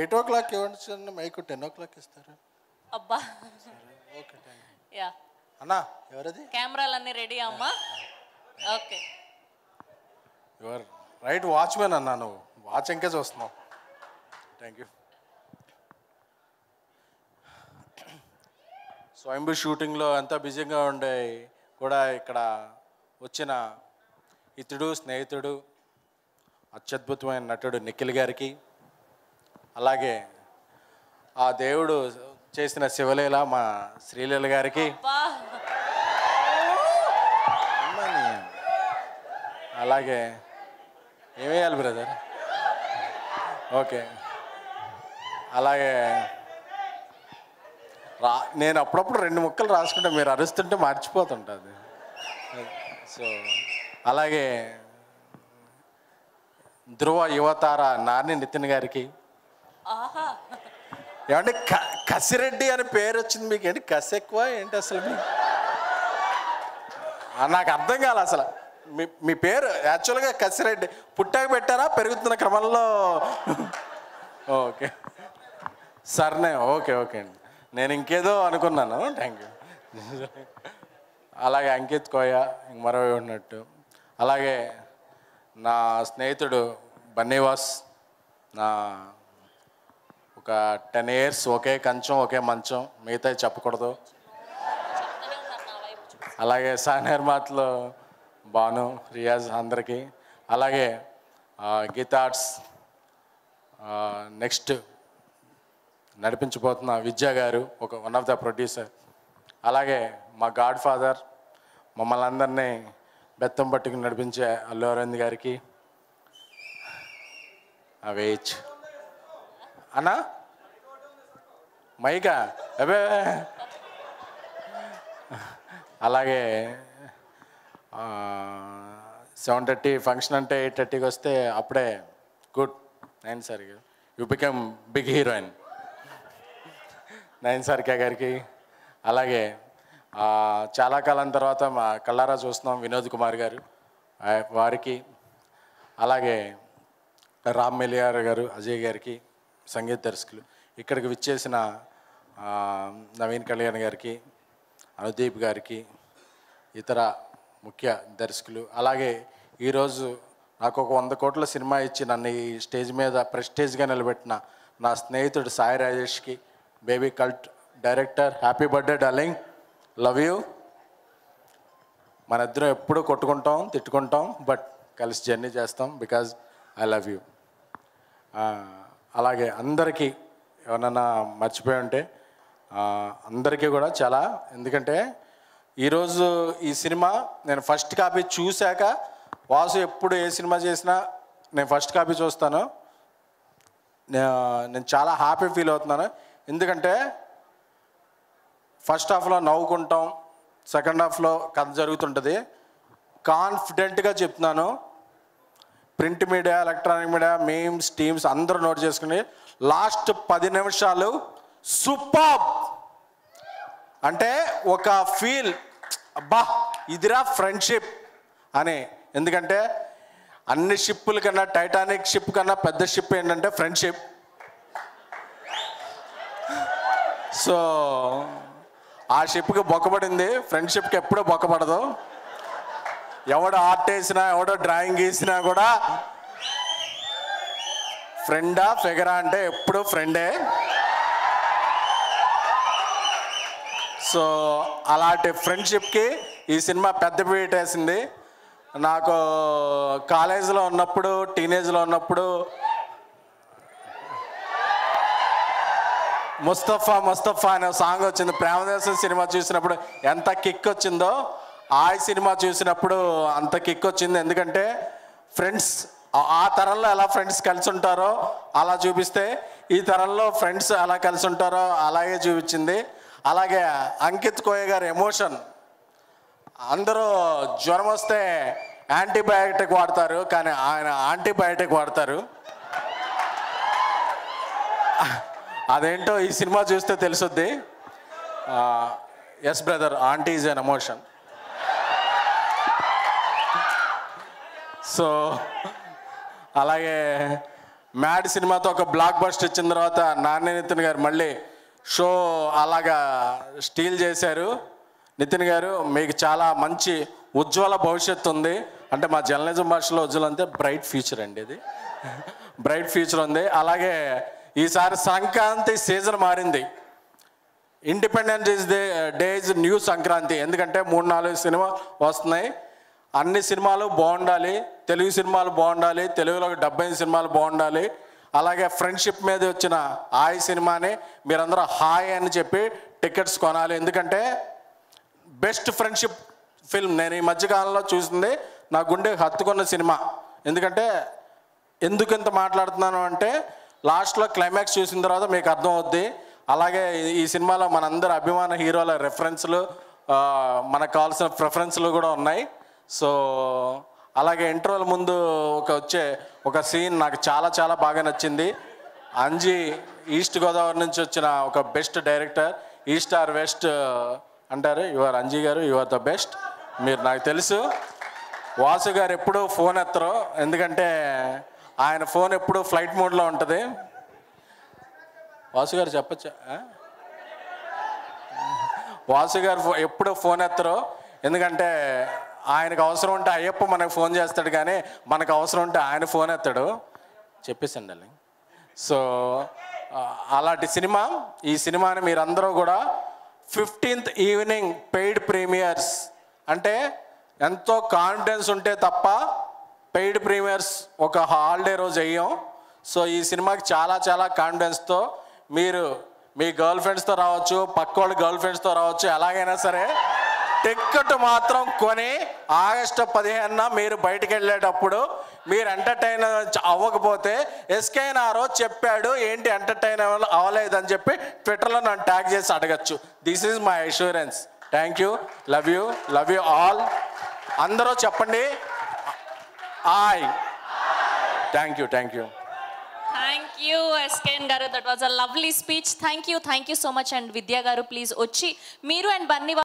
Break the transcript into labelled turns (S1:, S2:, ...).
S1: 8 o'clock ఇవ్వండి sir, mic 10 o'clock ఇస్తారు.
S2: అబ్బా
S1: ఓకే
S2: యా
S1: అన్నా, ఎవరది?
S2: కెమెరాలన్నీ రెడీ అమ్మా. ఓకే
S1: యువర్ రైట్ వాచ్మెన్ అన్నా, నువ్వు వాచ్ ఇంకే చూస్తున్నావు. Thank you. స్వయంభూ షూటింగ్లో ఎంతో బిజీగా ఉండే కూడా ఇక్కడ వచ్చిన ఇతడు స్నేహితుడు అత్యద్భుతమైన నటుడు నిఖిల్ గారికి, అలాగే ఆ దేవుడు చేసిన శివలీల మా శ్రీలీల గారికి, అలాగే ఏమేయాలి బ్రదర్, ఓకే, అలాగే నేను అప్పుడప్పుడు 2 ముక్కలు రాసుకుంటే మీరు అరుస్తుంటే మర్చిపోతుంటుంది. సో అలాగే ధ్రువ యువతార నాని నితిన్ గారికి, ఏమంటే కసిరెడ్డి అని పేరు వచ్చింది మీకు, ఏంటి కసి ఎక్కువ ఏంటి అసలు మీకు? నాకు అర్థం కాలే అసలు. మీ పేరు యాక్చువల్గా కసిరెడ్డి, పుట్టాక పెట్టారా పెరుగుతున్న క్రమంలో? ఓకే సర్నే, ఓకే ఓకే అండి, నేను ఇంకేదో అనుకున్నాను. Thank you. అలాగే అంకిత్ కోయ మరో ఉన్నట్టు, అలాగే నా స్నేహితుడు బన్నీవాస్, నా ఒక 10 years ఒకే కంచం ఒకే మంచం, మిగతా చెప్పకూడదు. అలాగే సానిర్మాత్లో భాను, రియాజ్ అందరికీ, అలాగే గీతార్ట్స్ నెక్స్ట్ నడిపించబోతున్న విద్యా గారు, ఒక వన్ ఆఫ్ ద ప్రొడ్యూసర్, అలాగే మా గాడ్ ఫాదర్ మమ్మల్ని అందరినీ బెత్తం పట్టుకుని నడిపించే అల్లు అరవింద్ గారికి, అవేచ్ అన్నా మైకా అబే, అలాగే 7:30 ఫంక్షన్ అంటే 8:30కి వస్తే అప్పుడే good 9 sir, you become big heroine 9 సార్కే గారికి, అలాగే చాలా కాలం తర్వాత మా కళ్ళారా చూస్తున్నాం వినోద్ కుమార్ గారు వారికి, అలాగే రామ్ మెలియార్ గారు, అజయ్ గారికి సంగీత దర్శకులు, ఇక్కడికి విచ్చేసిన నవీన్ కళ్యాణ్ గారికి, అనుదీప్ గారికి, ఇతర ముఖ్య దర్శకులు, అలాగే ఈరోజు నాకు ఒక 100 కోట్ల సినిమా ఇచ్చి నన్ను ఈ స్టేజ్ మీద ప్రెస్టేజ్గా నిలబెట్టిన నా స్నేహితుడు సాయి రాజేష్కి, baby cult director, happy birthday darling, love you. మన ఇద్దరం ఎప్పుడూ కొట్టుకుంటాం తిట్టుకుంటాం, బట్ కలిసి జర్నీ చేస్తాం బికాజ్ ఐ లవ్ యూ. అలాగే అందరికీ ఎవరన్నా మర్చిపోయి ఉంటే అందరికీ కూడా చాలా, ఎందుకంటే ఈరోజు ఈ సినిమా నేను ఫస్ట్ కాపీ చూశాక, వాసు ఎప్పుడు ఏ సినిమా చేసినా నేను ఫస్ట్ కాపీ చూస్తాను, నేను చాలా హ్యాపీ ఫీల్ అవుతున్నాను. ఎందుకంటే ఫస్ట్ హాఫ్లో నవ్వుకుంటాం, సెకండ్ హాఫ్లో కథ జరుగుతుంటుంది. కాన్ఫిడెంట్గా చెప్తున్నాను, print media, electronic media, memes, teams అందరూ నోట్ చేసుకుని లాస్ట్ 10 నిమిషాలు సూపర్ అంటే ఒక ఫీల్, అబ్బా ఇదిరా ఫ్రెండ్షిప్ అని. ఎందుకంటే అన్ని షిప్పుల కన్నా, టైటానిక్ షిప్ కన్నా పెద్ద షిప్ ఏంటంటే ఫ్రెండ్షిప్. సో ఆ షిప్కి బొక్కబడింది, ఫ్రెండ్షిప్కి ఎప్పుడూ బొక్కబడదు. ఎవడు ఆర్ట్ వేసినా, ఎవడో డ్రాయింగ్ గీసినా కూడా ఫ్రెండా ఫిగరా అంటే ఎప్పుడూ ఫ్రెండే. సో అలాంటి ఫ్రెండ్షిప్కి ఈ సినిమా పెద్ద పీట వేసింది. నాకు కాలేజీలో ఉన్నప్పుడు, టీనేజ్లో ఉన్నప్పుడు ముస్తఫా ముస్తఫా అనే సాంగ్ వచ్చింది. ప్రేమదేశం సినిమా చూసినప్పుడు ఎంత కిక్ వచ్చిందో, ఆ సినిమా చూసినప్పుడు అంత కిక్ వచ్చింది. ఎందుకంటే ఫ్రెండ్స్ ఆ తరంలో ఎలా ఫ్రెండ్స్ కలిసి ఉంటారో అలా చూపిస్తే, ఈ తరంలో ఫ్రెండ్స్ ఎలా కలిసి ఉంటారో అలాగే చూపించింది. అలాగే అంకిత్ కోయ గారి ఎమోషన్, అందరూ జ్వరం వస్తే యాంటీబయాటిక్ వాడతారు, కానీ ఆయన యాంటీబయాటిక్ వాడతారు. అదేంటో ఈ సినిమా చూస్తే తెలుసుద్ది. Yes brother, aunty is an emotion. So అలాగే మ్యాడ్ సినిమాతో ఒక బ్లాక్ బస్టర్ ఇచ్చిన తర్వాత నాని నితిన్ గారు మళ్ళీ షో అలాగా స్టీల్ చేశారు. నితిన్ గారు మీకు చాలా మంచి ఉజ్వల భవిష్యత్తు ఉంది. అంటే మా జర్నలిజం భాషలో ఉజ్వలం అంటే బ్రైట్ ఫ్యూచర్ అండి, ఇది బ్రైట్ ఫ్యూచర్ ఉంది. అలాగే ఈసారి సంక్రాంతి సీజన్ మారింది. Independence day is new Sankranti. ఎందుకంటే 3-4 సినిమా వస్తున్నాయి. అన్ని సినిమాలు బాగుండాలి, తెలుగు సినిమాలు బాగుండాలి, తెలుగులో డబ్బైన సినిమాలు బాగుండాలి. అలాగే ఫ్రెండ్షిప్ మీద వచ్చిన హాయ్ సినిమాని మీరందరూ హాయ్ అని చెప్పి టికెట్స్ కొనాలి. ఎందుకంటే బెస్ట్ ఫ్రెండ్షిప్ ఫిల్మ్ నేను ఈ మధ్యకాలంలో చూసింది, నా గుండె హత్తుకున్న సినిమా. ఎందుకంటే ఎందుకు ఇంత మాట్లాడుతున్నాను అంటే లాస్ట్లో క్లైమాక్స్ చూసిన తర్వాత మీకు అర్థం అవుద్ది. అలాగే ఈ సినిమాలో మనందరి అభిమాన హీరోల రెఫరెన్స్లు, మనకు కావాల్సిన ప్రిఫరెన్స్లు కూడా ఉన్నాయి. సో అలాగే ఇంటర్వెల్ ముందు వచ్చే ఒక సీన్ నాకు చాలా చాలా బాగా నచ్చింది. అంజీ ఈస్ట్ గోదావరి నుంచి వచ్చిన ఒక best director, east or west అంటారు. యువర్ అంజీ గారు, యువర్ ద బెస్ట్. మీరు నాకు తెలుసు. వాసు గారు ఎప్పుడూ ఫోన్ ఎత్తరు, ఎందుకంటే ఆయన ఫోన్ ఎప్పుడూ ఫ్లైట్ మోడ్లో ఉంటుంది. వాసు గారు చెప్పచ్చా? వాసు గారు ఎప్పుడూ ఫోన్ ఎత్తరు, ఎందుకంటే ఆయనకు అవసరం ఉంటే అయ్యప్ప మనకు ఫోన్ చేస్తాడు, కానీ మనకు అవసరం ఉంటే ఆయన ఫోన్ ఎత్తాడు. చెప్పేసండి. సో అలాంటి సినిమా. ఈ సినిమాని మీరందరూ కూడా 15th ఈవినింగ్ పెయిడ్ ప్రీమియర్స్, అంటే ఎంతో కాన్ఫిడెన్స్ ఉంటే తప్ప పెయిడ్ ప్రీమియర్స్ ఒక హాలిడే రోజు అయ్యాం. సో ఈ సినిమాకి చాలా చాలా కాన్ఫిడెన్స్తో మీరు మీ గర్ల్ ఫ్రెండ్స్తో రావచ్చు, పక్క వాళ్ళ గర్ల్ ఫ్రెండ్స్తో రావచ్చు, ఎలాగైనా సరే టికెట్ మాత్రం కొని ఆగస్టు 15న మీరు బయటకు వెళ్ళేటప్పుడు మీరు ఎంటర్టైన్ అవ్వకపోతే ఎస్కేన్ ఆ రోజు చెప్పాడు ఏంటి ఎంటర్టైన్ అవ్వలేదని చెప్పి ట్విట్టర్లో నన్ను ట్యాగ్ చేసి అడగచ్చు. This is my assurance. Thank you, love you, love you all. అందరూ చెప్పండి hi. Thank you, thank you.
S2: Thank you SKN గారు, that was a lovely speech. Thank you so much. And Vidya గారు ప్లీజ్ వచ్చి మీరు and Bunny